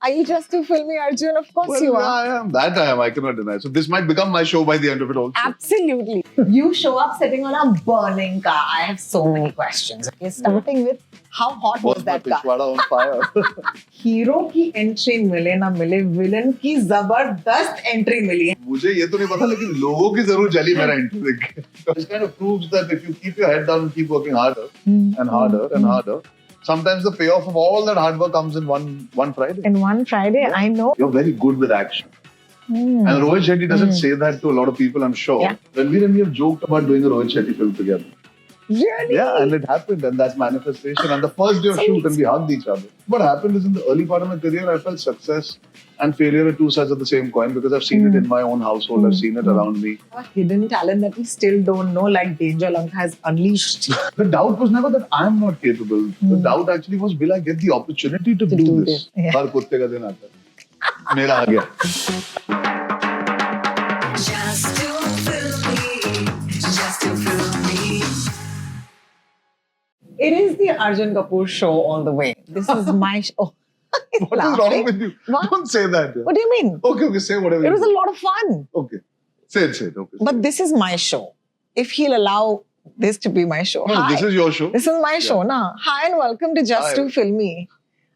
Are you just too filmy, Arjun? Of course Well, you yeah, are. I am. That I am. I cannot deny. So this might become my show by the end of it also. Absolutely. You show up sitting on a burning car. I have so many questions. Okay, starting with how hot was that car? पिछवाड़ा on fire. Hero की entry मिले ना मिले, villain की जबरदस्त entry मिली है. मुझे ये तो नहीं पता लेकिन लोगों की जरूर जली मेरा एंट्री देख के. This kind of proves that if you keep your head down and keep working harder and harder and harder, sometimes the payoff of all that hard work comes in one Friday. In one Friday, I know. You're very good with action. And Rohit Shetty doesn't say that to a lot of people, I'm sure. Yeah. Ranveer and me have joked about doing a Rohit Shetty film together. Really? Yeah, and it happened, and that's manifestation. And the first day of shoot, and we hugged each other. What happened is in the early part of my career, I felt success and failure are two sides of the same coin because I've seen it in my own household, I've seen it around me. A hidden talent that we still don't know, like Danger Lanka has unleashed. The doubt was never that I'm not capable. The doubt actually was, will I get the opportunity to do this? Yeah. हर कुत्ते का दिन आता है. मेरा आ गया. Just to fill me, just to fill me. It is the Arjun Kapoor show all the way. This is my show. What is wrong with you? What? Don't say that. What do you mean? Okay, say whatever. It was you a lot of fun. Okay. Say it. Okay. But this is my show. If he'll allow this to be my show. No, Hi. this is your show. This is my show, na? Hi and welcome to Just Hi. Too Filmy.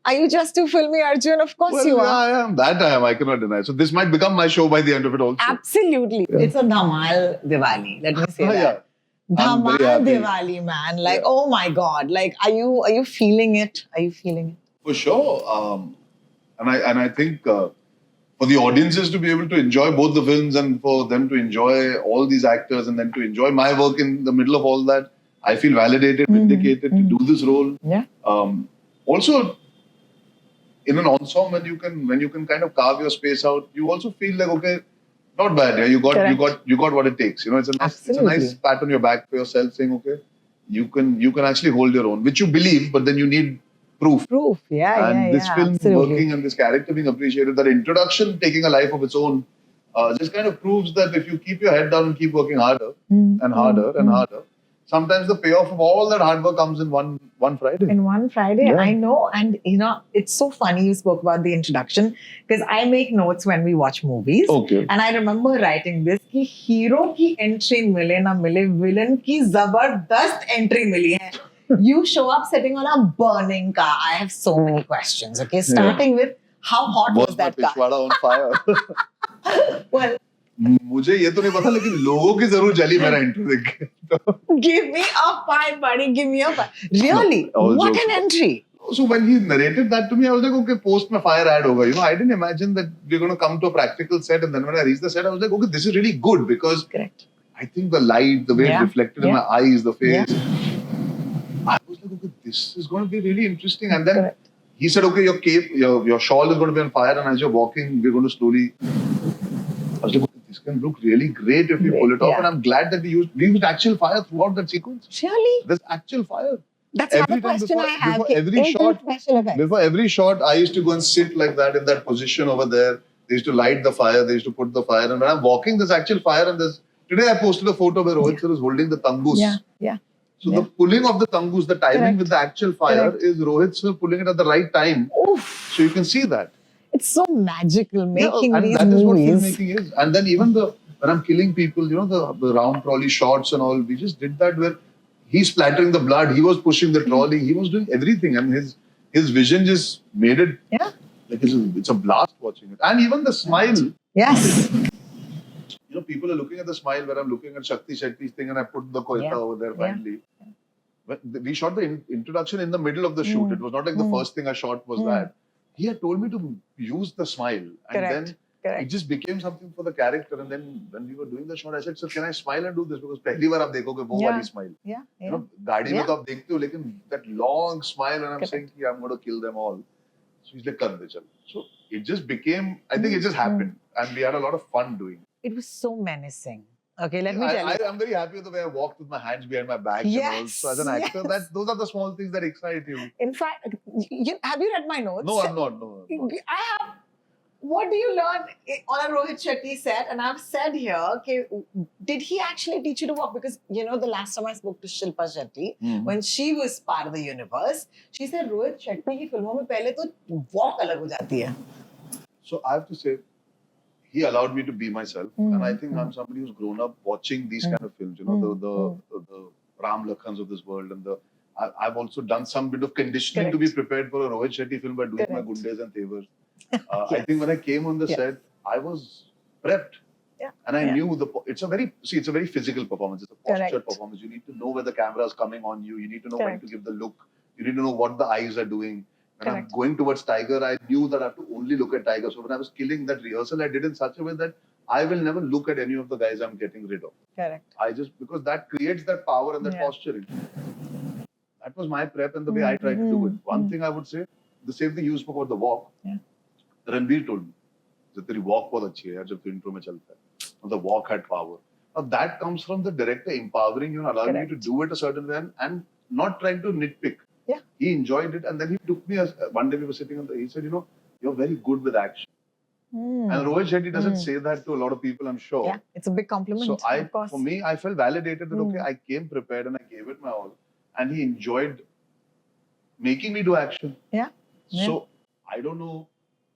Are you just too filmy, Arjun? Of course Well, you yeah, are. I am. That I am. I cannot deny. So this might become my show by the end of it also. Absolutely. It's a Dhamal Diwali. Let me say that. Yeah. I'm Dhamal very happy. Diwali, man. Like, oh my God. Like, are you feeling it? Are you feeling it? For sure. And I think for the audiences to be able to enjoy both the films and for them to enjoy all these actors and then to enjoy my work in the middle of all that, I feel validated, vindicated to do this role. Yeah. Also, in an ensemble, when you can kind of carve your space out, you also feel like, okay, not bad. Yeah, you got what it takes. You know, it's a nice pat on your back for yourself, saying, okay, you can actually hold your own, which you believe, but then you need proof. Yeah, And this film absolutely. working and this character being appreciated, that introduction taking a life of its own, just kind of proves that if you keep your head down and keep working harder and harder and harder, sometimes the payoff of all that hard work comes in one Friday. In one Friday, Yeah. I know. And, it's so funny you spoke about the introduction because I make notes when we watch movies. Okay. And I remember writing this कि hero की entry मिले ना मिले, villain की जबरदस्त entry मिली है. You show up sitting on a burning car. I have so many questions. Okay, starting with how hot was that car? पिछवाड़ा on fire. Well, मुझे ये तो नहीं पता लेकिन लोगों की जरूर जली मेरा एंट्री देख के. give me a five, buddy. Give me a five. Really? No, all What jokes. an entry. So when he narrated that to me, I was like, okay, post में fire ad होगा. You know, I didn't imagine that we're going to come to a practical set, and then when I reached the set, I was like, okay, this is really good because Correct. I think the light, the way it reflected in my eyes, the face. I was like, okay, this is going to be really interesting. And then he said, okay, your cape, your shawl is going to be on fire, and as you're walking, we're going to slowly. I was like, okay, this can look really great if we pull it off. Yeah. And I'm glad that we used actual fire throughout that sequence. Really? There's actual fire. That's Every another time question I have. before every Is there shot, special effects? before every shot, I used to go and sit like that in that position over there. They used to light the fire. They used to put the fire. And when I'm walking, there's actual fire. And there's today I posted a photo where Rohit sir is holding the tangus. Yeah. So the pulling of the tangus, the timing with the actual fire is Rohit sir pulling it at the right time. Oof. So you can see that. It's so magical making and these that is what movies. filmmaking is. And then even when I'm killing people, you know, the round trolley shots and all, we just did that where he's splattering the blood, he was pushing the trolley, he was doing everything, and his vision just made it like it's a blast watching it. And even the smile. Yes. You know, people are looking at the smile where I'm looking at Shakti Shetty's thing and I put the koita over there finally. But we shot the introduction in the middle of the shoot. It was not like the first thing I shot was that. He had told me to use the smile. And then it just became something for the character. And then when we were doing the shot, I said, sir, can I smile and do this? Because pehli baar aap dekhoge wo wali smile. Yeah. You know, gaadi mein to aap dekhte ho, lekin that long smile and I'm saying, I'm going to kill them all. So he's like, kar de chal. So it just became, I think it just happened. And we had a lot of fun doing it. It was so menacing. Okay, let me tell you. I'm very happy with the way I walked with my hands behind my back. Yes, and all. So as an actor, those are the small things that excite you. In fact, have you read my notes? No, I'm not. No. I have. What do you learn on a Rohit Shetty set? And I've said here, okay, did he actually teach you to walk? Because, you know, the last time I spoke to Shilpa Shetty, when she was part of the universe, she said, Rohit Shetty की फिल्मों में पहले तो walk अलग हो जाती है. So I have to say, he allowed me to be myself, and I think I'm somebody who's grown up watching these kind of films. You know, the Ram Lakhans of this world, and I've also done some bit of conditioning to be prepared for a Rohit Shetty film by doing my Gundes and Tevers. I think when I came on the set, I was prepped. Yeah. And I knew it's a very physical performance. It's a postured performance. You need to know where the camera is coming on you. You need to know when to give the look. You need to know what the eyes are doing. When I'm going towards Tiger, I knew that I have to only look at Tiger. So when I was killing that rehearsal, I did in such a way that I will never look at any of the guys I'm getting rid of. Correct. Because that creates that power and that posturing. That was my prep and the way I tried to do it. One thing I would say, the same thing you spoke about the walk. Ranveer told me, that तेरी walk बहुत अच्छी है यार जब तू intro में चलता है. The walk had power. Now that comes from the director empowering you and allowing you to do it a certain way and not trying to nitpick. Yeah. He enjoyed it and then he took me one day we were sitting he said, you're very good with action. And Rohit Shetty doesn't say that to a lot of people, I'm sure. Yeah, it's a big compliment. So for me, I felt validated that okay, I came prepared and I gave it my all. And he enjoyed making me do action. Yeah. So I don't know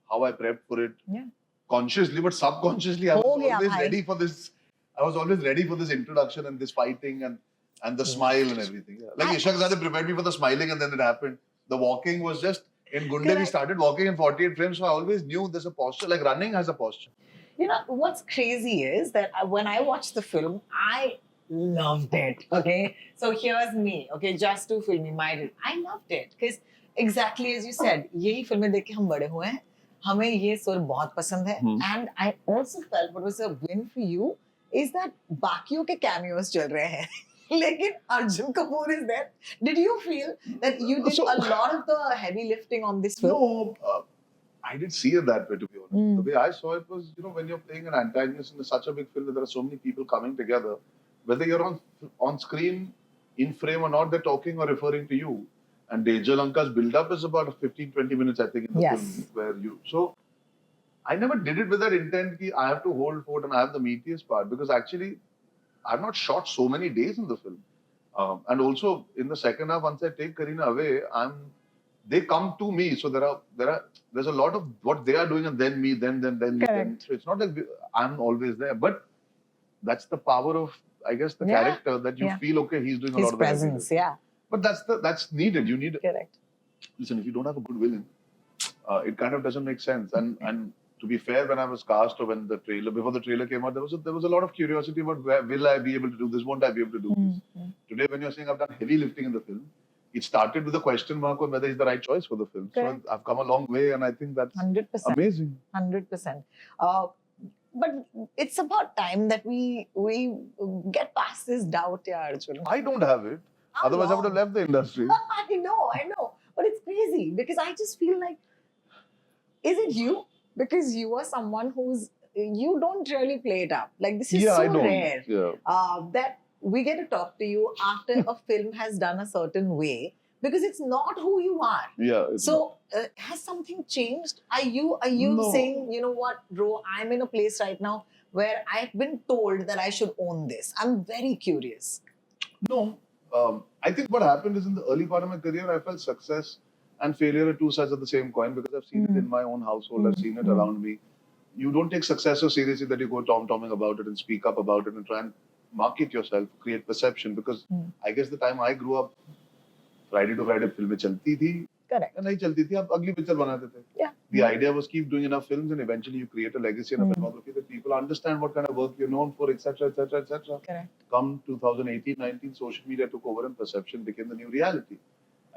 how I prepped for it. Yeah. Consciously, but subconsciously, I was always ready for this. I was always ready for this introduction and this fighting and the smile and everything. Yeah. Like Ishak Zade prepared me for the smiling and then it happened. The walking was just, in Gunde we started walking in 48 frames, so I always knew there's a posture, like running has a posture. You know, what's crazy is that when I watched the film, I loved it, okay? So here's me, okay, just to Filmy, I loved it because exactly as you said, यही फिल्में देख के हम बड़े हुए हैं, हमें ये सुर बहुत पसंद है, and I also felt what was a win for you is that बाकियों के cameos चल रहे हैं, लेकिन Arjun Kapoor is there. Did you feel that you did a lot of the heavy lifting on this film? No, I didn't see it that way, to be honest. The way I saw it was, when you're playing an antagonist in such a big film, there are so many people coming together, whether you're on screen, in frame or not, they're talking or referring to you. And Dejal Lanka's build-up is about 15-20 minutes, I think, in the film. So, I never did it with that intent that I have to hold fort and I have the meatiest part, because actually, I've not shot so many days in the film. And also, in the second half, once I take Kareena away, they come to me. So there's a lot of what they are doing and then me, then me. So it's not like I'm always there. But that's the power of, I guess, the character that you feel, okay, he's doing a lot of presence, But that's needed. You need. Correct. Listen, if you don't have a good villain, it kind of doesn't make sense. And to be fair, when I was cast or when before the trailer came out, there was a lot of curiosity about will I be able to do this? Won't I be able to do this? Today, when you're saying I've done heavy lifting in the film, it started with a question mark on whether it's the right choice for the film. Correct. So I've come a long way, and I think that's 100%. amazing. 100%. But it's about time that we get past this doubt, Arjun. I don't have it. Otherwise, I would have left the industry. I know. But it's crazy because I just feel like, is it you? Because you are someone you don't really play it up. Like, this is so rare that we get to talk to you after a film has done a certain way because it's not who you are. Yeah. So, has something changed? Are you saying, you know what, Ro, I'm in a place right now where I've been told that I should own this? I'm very curious. No. I think what happened is in the early part of my career, I felt success and failure are two sides of the same coin because I've seen it in my own household. I've seen it around me. You don't take success so seriously that you go tom-tomming about it and speak up about it and try and market yourself, create perception. Because I guess the time I grew up, Friday to Friday film chalti thi. Correct. And nahi chalti thi, ab agli picture banate the. Yeah. The idea was keep doing enough films and eventually you create a legacy and a filmography that people understand what kind of work you're known for, etc., etc., etc. Correct. Come 2018-19, social media took over and perception became the new reality.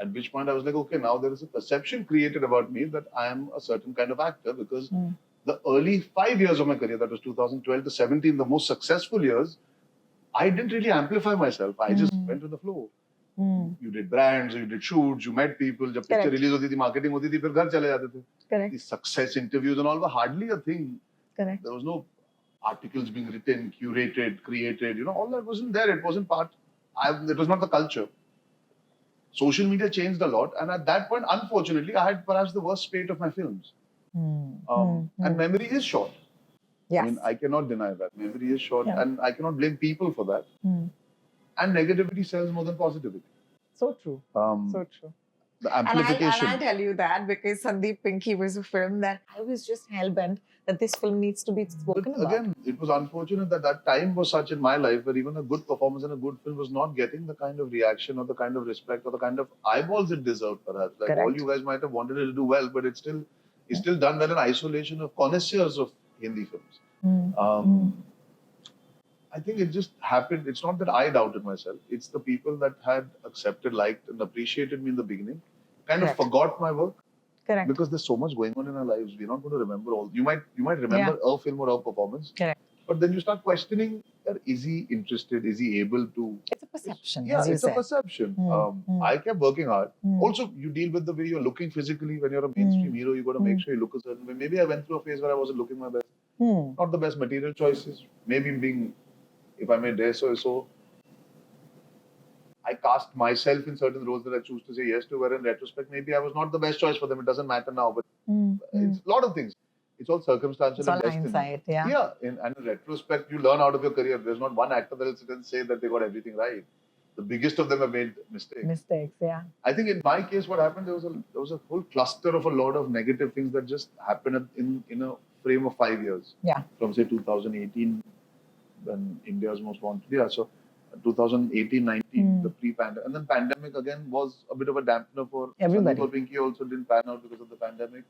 At which point I was like, okay, now there is a perception created about me that I am a certain kind of actor because the early 5 years of my career, that was 2012 to 17, the most successful years, I didn't really amplify myself. I just went with the flow. You did brands, you did shoots, you met people. Jab picture release hoti thi, marketing hoti thi, fir ghar chale jate the. Correct. The success interviews and all were hardly a thing. Correct. There was no articles being written, curated, created. All that wasn't there. It wasn't part. It was not the culture. Social media changed a lot, and at that point, unfortunately, I had perhaps the worst spate of my films. And memory is short. Yes. I mean, I cannot deny that. Memory is short, and I cannot blame people for that. And negativity sells more than positivity. So true. So true. the And amplification. I'll tell you that because Sandeep Pinky was a film that I was just hell-bent that this film needs to be But spoken about. again, it was unfortunate that that time was such in my life where even a good performance and a good film was not getting the kind of reaction or the kind of respect or the kind of eyeballs it deserved, perhaps. Like all Correct. you guys might have wanted it to do well, but it's still done well in isolation of connoisseurs of Hindi films. I think it just happened. It's not that I doubted myself. It's the people that had accepted, liked, and appreciated me in the beginning kind Correct. of forgot my work. Correct. Because there's so much going on in our lives, we're not going to remember all. You might remember a film or a performance, Correct. but then you start questioning: is he interested? Is he able to? It's a perception. Yeah, as you it's a said. perception. I kept working hard. Also, you deal with the way you're looking physically. When you're a mainstream hero, you got to make sure you look a certain way. Maybe I went through a phase where I wasn't looking my best. Not the best material choices. Maybe being, if I may dare so. I cast myself in certain roles that I choose to say yes to, where in retrospect, maybe I was not the best choice for them. It doesn't matter now, but it's a lot of things. It's all circumstantial It's all and destiny. hindsight, yeah. Yeah, and in retrospect, you learn out of your career. There's not one actor that will sit and say that they got everything right. The biggest of them have made mistakes. Mistakes, yeah. I think in my case, what happened, there was a whole cluster of a lot of negative things that just happened in a frame of 5 years. Yeah. From say 2018, when India's most wanted. Yeah, so 2018-19, the pre-pandemic, and then pandemic again was a bit of a dampener for Everybody. For Pinky also didn't pan out because of the pandemic,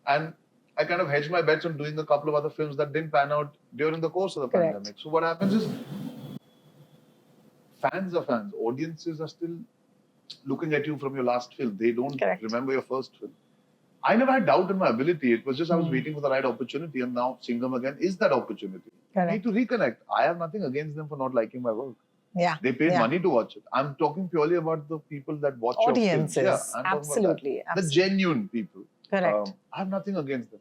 and I kind of hedged my bets on doing a couple of other films that didn't pan out during the course of the Correct. pandemic. So what happens is, fans are fans. Audiences are still looking at you from your last film. They don't Correct. remember your first film. I never had doubt in my ability. It was just I was waiting for the right opportunity, and now Singham again is that opportunity. Correct. I need to reconnect. I have nothing against them for not liking my work. Yeah. They paid Yeah. money to watch it. I'm talking purely about the people that watch Audiences. your films. Yeah, I'm talking about Absolutely. that. The genuine people. Correct. I have nothing against them.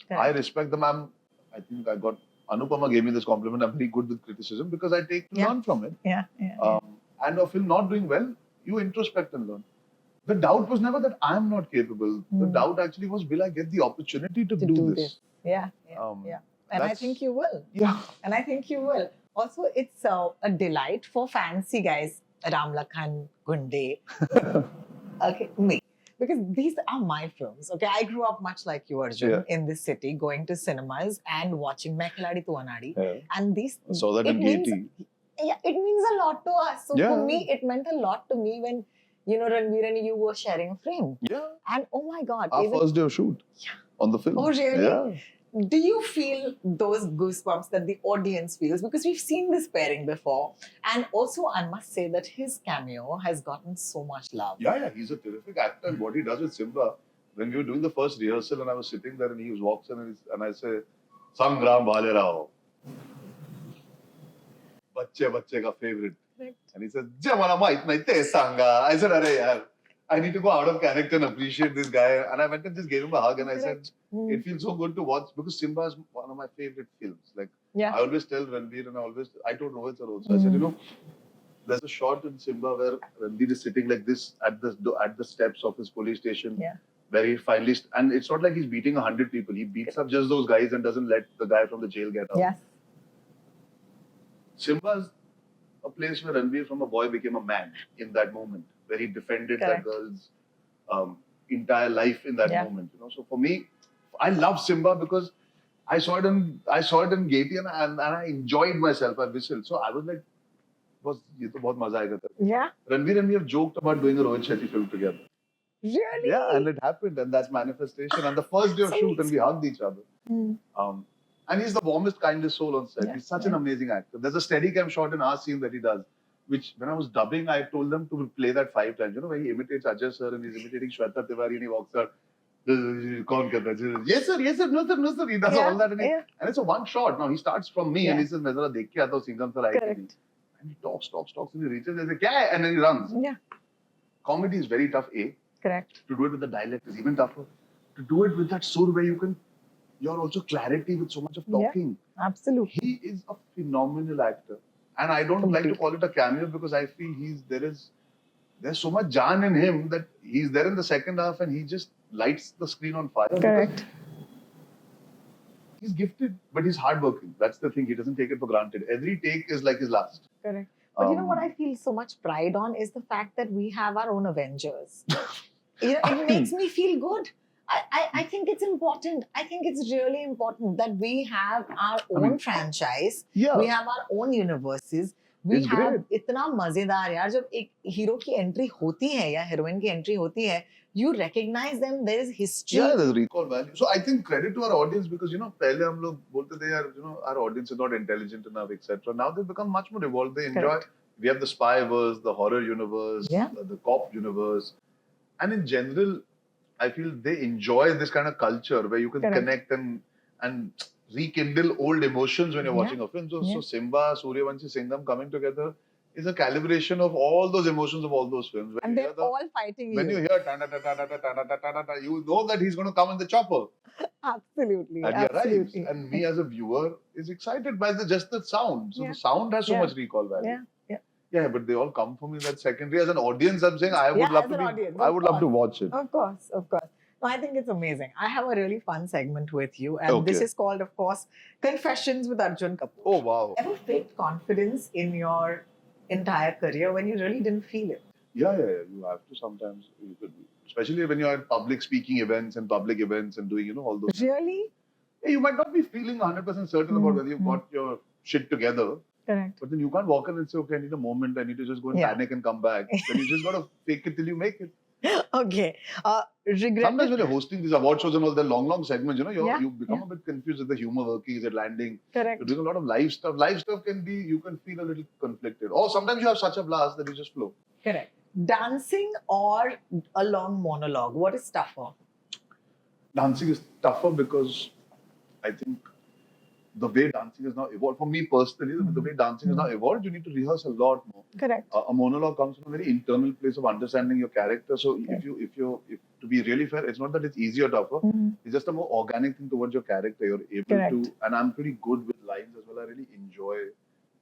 Correct. I respect them. I think I got Anupama gave me this compliment. I'm very good with criticism because I take to Yeah. learn from it. Yeah. And a film not doing well, you introspect and learn. The doubt was never that I'm not capable. The doubt actually was, will I get the opportunity to do this? Yeah. And I That's- think you will. Yeah. And I think you will. Also, it's a delight for fancy guys, Ram Lakhan, Gunde. Okay, me. Because these are my films. Okay, I grew up much like you, Arjun, Yeah. in this city, going to cinemas and watching Main Khiladi Tu Anadi. Yeah. And these. I saw that it in means- Katie. Yeah, it means a lot to us. So Yeah. for me, it meant a lot to me when, Ranveer and you were sharing a frame. Yeah. And oh my God. Our first day of shoot on the film. Oh, really? Yeah. Do you feel those goosebumps that the audience feels? Because we've seen this pairing before. And also, I must say that his cameo has gotten so much love. Yeah, he's a terrific actor. And what he does with Simba, when we were doing the first rehearsal and I was sitting there and he walks in and I say, Sangram Bhale Rao. Bacche ka favorite. Right. And he said, Jamala Mait Naite Sanga. I said, Arey yaar, I need to go out of character and appreciate this guy. And I went and just gave him a hug and I said, it feels so good to watch because Simba is one of my favorite films. Like, Yeah. I always tell Ranveer and I told Rohit sir also, I said, there's a shot in Simba where Ranveer is sitting like this at the steps of his police station. Yeah. Where he finally, and it's not like he's beating 100 people. He beats up just those guys and doesn't let the guy from the jail get out. Yes. Simba's a place where Ranveer from a boy became a man in that moment, where he defended that Correct. girl's entire life in that Yeah. moment. So for me, I love Simba because I saw it in Gaiety and I enjoyed myself. I whistled. So I was like, ये तो बहुत मजा आएगा तेरे को." Yeah. Ranveer and me have joked about doing a Rohit Shetty film together. Really? Yeah, and it happened, and that's manifestation. And the first day of shoot, and we hugged each other. And he's the warmest, kindest soul on set. Yeah, He's such an amazing actor. There's a Steadicam shot in our scene that he does, which when I was dubbing, I told them to play that 5 times. When he imitates Ajay sir and he's imitating Shweta Tiwari and he walks out. "Kaun karta hai?" Yes sir, no sir. He does all that and it's a one shot. Now he starts from me and he says, "मैं जरा देख के आता हूँ Singham sir आएगी नहीं." And he talks and he reaches and he says, "क्या है?" And then he runs. Yeah. Comedy is very tough, Correct. To do it with the dialect is even tougher. To do it with that sur where you're also clarity with so much of talking. Yeah, absolutely. He is a phenomenal actor. And I don't like to call it a cameo because I feel there's so much Jaan in him that he's there in the second half and he just lights the screen on fire. Correct. He's gifted, but he's hardworking. That's the thing. He doesn't take it for granted. Every take is like his last. Correct. But you know what I feel so much pride on is the fact that we have our own Avengers. It makes me feel good. I think it's important. I think it's really important that we have our own franchise. Yeah. We have our own universes. We It's have great. इतना मजेदार यार जब एक hero की entry होती है या heroine की एंट्री होती है, you recognize them. There is history. Yeah, there's recall value. So I think credit to our audience because पहले हम लोग बोलते थे यार our audience is not intelligent enough, etc. Now they've become much more evolved. They enjoy. Correct. We have the spy-verse, the horror universe, Yeah. the cop universe, and in general, I feel they enjoy this kind of culture where you can Correct. connect and rekindle old emotions when you're Yeah. watching a film. So, Yeah. so Simba, Suryavanshi, Singham coming together is a calibration of all those emotions of all those films. When And you they're hear all fighting when you you. hear ta-da-da-da-da-da-da-da-da-da, you know that he's going to come in the chopper. Absolutely. And he arrives. Absolutely. And me as a viewer is excited by just the sound. So Yeah. the sound has so Yeah. much recall value. Yeah. Yeah. Yeah, but they all come for me that secondary. As an audience, I'm saying I would Yeah, love as to an be. audience, I of would love to course. watch it. Of course, of course. No, I think it's amazing. I have a really fun segment with you, and this Okay. is called, of course, Confessions with Arjun Kapoor. Oh wow. Ever faked confidence in your entire career when you really didn't feel it? Yeah. You have to sometimes. You could, especially when you're at public speaking events and public events and doing all those. Really? Yeah, you might not be feeling 100% certain about whether you've got your shit together, Correct. but then you can't walk in and say, okay, I need a moment. I need to just go and Yeah. panic and come back. Then you just got to fake it till you make it. Okay. Sometimes Regret. when you're hosting these award shows and all the long segments, Yeah, you become a bit confused. Is the humor working? Is it landing? Correct. You're doing a lot of live stuff. Live stuff can be, you can feel a little conflicted. Or sometimes you have such a blast that you just flow. Correct. Dancing or a long monologue? What is tougher? Dancing is tougher because I think the way dancing is now evolved, for me personally, the way dancing is now evolved, you need to rehearse a lot more. Correct. A monologue comes from a very internal place of understanding your character. So if to be really fair, it's not that it's easier or tougher. It's just a more organic thing towards your character. You're able Correct. to, and I'm pretty good with lines as well. I really enjoy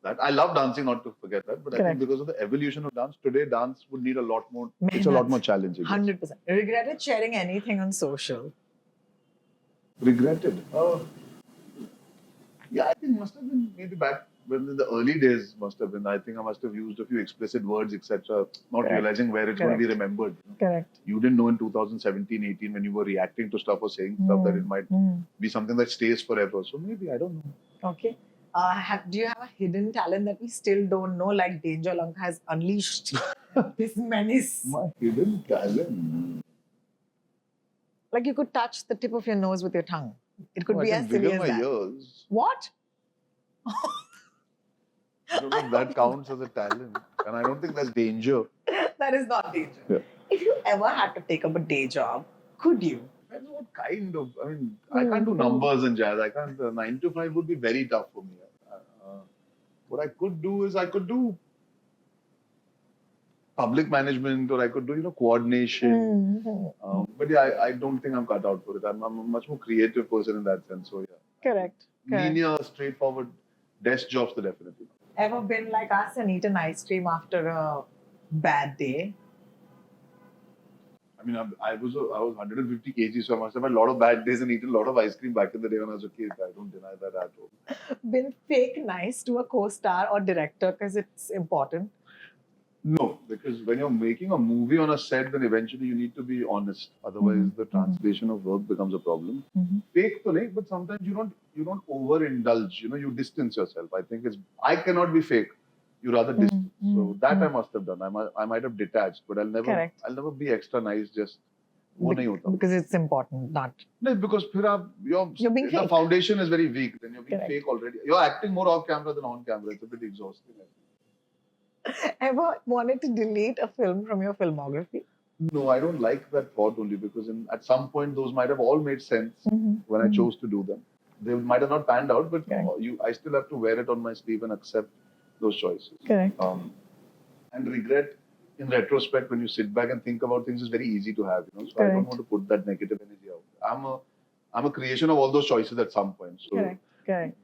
that. I love dancing, not to forget that. But I Correct. think because of the evolution of dance, today dance would need a lot more. It's a lot more challenging. 100%. Regretted sharing anything on social? Regretted. Yeah, I think must have been maybe back when in the early days must have been. I think I must have used a few explicit words, etc. Not Correct. realizing where it's going to be remembered. Correct. You didn't know in 2017, 18 when you were reacting to stuff or saying stuff that it might be something that stays forever. So maybe, I don't know. Okay. Do you have a hidden talent that we still don't know, like Danger Lanka has unleashed this menace? My hidden talent. Like you could touch the tip of your nose with your tongue. It could be I as can silly wiggle as my that. ears. What? I don't know if that counts as a talent. And I don't think that's danger. That is not danger. Yeah. If you ever had to take up a day job, could you? Depends what kind of. I mean, I can't do numbers and jazz. I can't. 9 to 5 would be very tough for me. What I could do is I could do public management or I could do coordination. But yeah, I don't think I'm cut out for it. I'm a much more creative person in that sense. So yeah, Correct. linear, straightforward desk jobs, so definitely. Ever been like us and eaten ice cream after a bad day? I mean, I was 150 kg, so I must have had a lot of bad days and eaten a lot of ice cream back in the day when I was a kid. I don't deny that at all. Been fake nice to a co-star or director because it's important? No, because when you're making a movie on a set, then eventually you need to be honest. Otherwise, the translation of work becomes a problem. Fake to nahi, but sometimes you don't overindulge. You distance yourself. I think I cannot be fake. You rather distance. So that I must have done. I might have detached, but I'll never be extra nice. Just वो नहीं होता. Because it's important, not. No, because फिर You're being the fake. foundation is very weak. Then you're being Correct. fake already. You're acting more off camera than on camera. It's a bit exhausting. Ever wanted to delete a film from your filmography? No, I don't like that thought only because at some point those might have all made sense when I chose to do them. They might have not panned out, but I still have to wear it on my sleeve and accept those choices. Correct. And regret, in retrospect, when you sit back and think about things, is very easy to have. So I don't want to put that negative energy out. I'm a creation of all those choices at some point. So, Correct.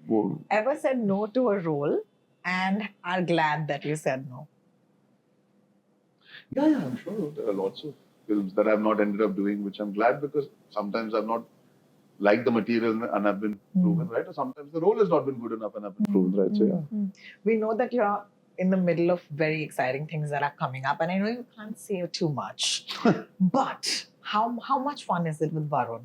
Ever said no to a role and are glad that you said no? Yeah, I'm sure there are lots of films that I've not ended up doing, which I'm glad because sometimes I've not liked the material and I've been proven right, or sometimes the role has not been good enough and I've been proven right. So yeah. We know that you're in the middle of very exciting things that are coming up, and I know you can't say too much, but how much fun is it with Varun?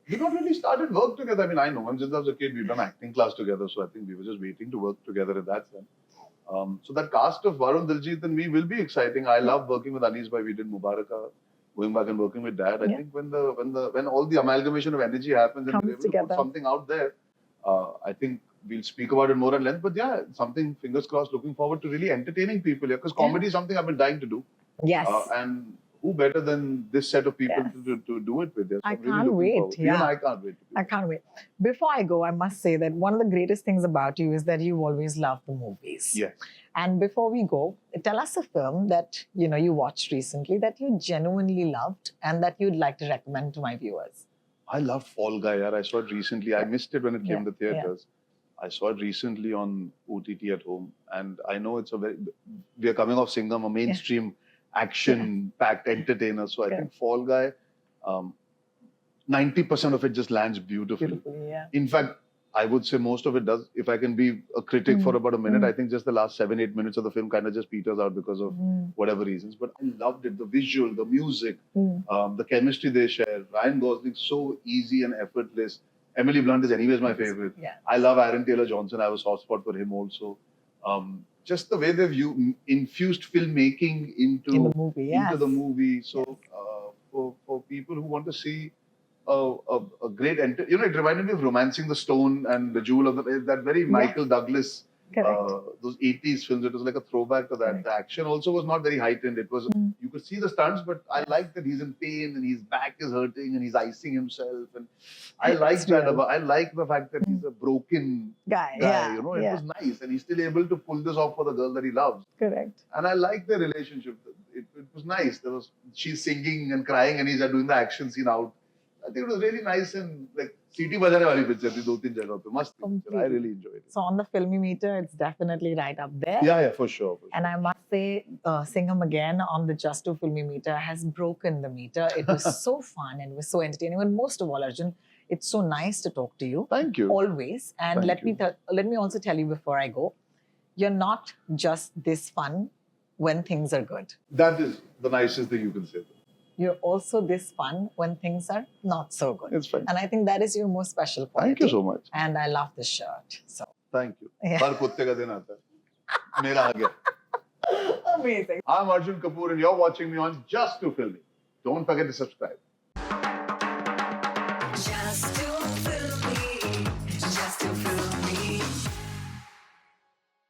We not really started work together. I mean, I know him since I was a kid. We've done acting class together, so I think we were just waiting to work together in that sense. So that cast of Varun, Diljit, and me will be exciting. I love working with Anis bhai. We did Mubaraka, going back and working with Dad. I think when all the amalgamation of energy happens and we're able to put something out there, I think we'll speak about it more at length. But yeah, something, fingers crossed, looking forward to really entertaining people here, because comedy is something I've been dying to do. Yes. And who better than this set of people to do it with? So I I'm really can't looking wait. forward. Yeah. Even I can't wait. I can't wait. Before I go, I must say that one of the greatest things about you is that you always love the movies. Yes. And before we go, tell us a film that you watched recently that you genuinely loved and that you'd like to recommend to my viewers. I loved Fall Guy. Yaar. I saw it recently. I missed it when it came to theaters. I saw it recently on OTT at home, and I know it's we are coming off Singham, a mainstream action-packed entertainer. So I think Fall Guy, 90% of it just lands beautifully. In fact, I would say most of it does. If I can be a critic for about a minute, I think just the last 7-8 minutes of the film kind of just peters out because of whatever reasons. But I loved it. The visual, the music, the chemistry they share. Ryan Gosling, so easy and effortless. Emily Blunt is anyways my favorite. Yeah. I love Aaron Taylor-Johnson. I have a soft spot for him also. Just the way they've infused filmmaking into the movie. into the movie. So for people who want to see a great it reminded me of Romancing the Stone and The Jewel of that very Michael Douglas, those 80s films. It was like a throwback to that. Correct. The action also was not very heightened. It was you could see the stunts, but I like that he's in pain and his back is hurting and he's icing himself, and I like that about. I like the fact that he's a broken guy. it was nice, and he's still able to pull this off for the girl that he loves. Correct. And I like their relationship. It was nice. She's singing and crying, and he's doing the action scene out. I think it was really nice, and like सीटी बजाने वाली picture थी 2-3 जगहों पे मस्त picture. I really enjoyed it. So on the Filmy meter, it's definitely right up there. Yeah, for sure. And I must say, Singham again on the Just to Filmy meter has broken the meter. It was so fun and it was so entertaining. And most of all, Arjun, it's so nice to talk to you. Thank you. Always. And Thank let me also tell you before I go, you're not just this fun when things are good. That is the nicest thing you can say. You're also this fun when things are not so good. It's fine. And I think that is your most special quality. Thank you so much. And I love this shirt. So Thank you. Yeah. हर कुत्ते का दिन आता है. मेरा आ गया. amazing. I'm Arjun Kapoor and you're watching me on Just to Filmy. Don't forget to subscribe.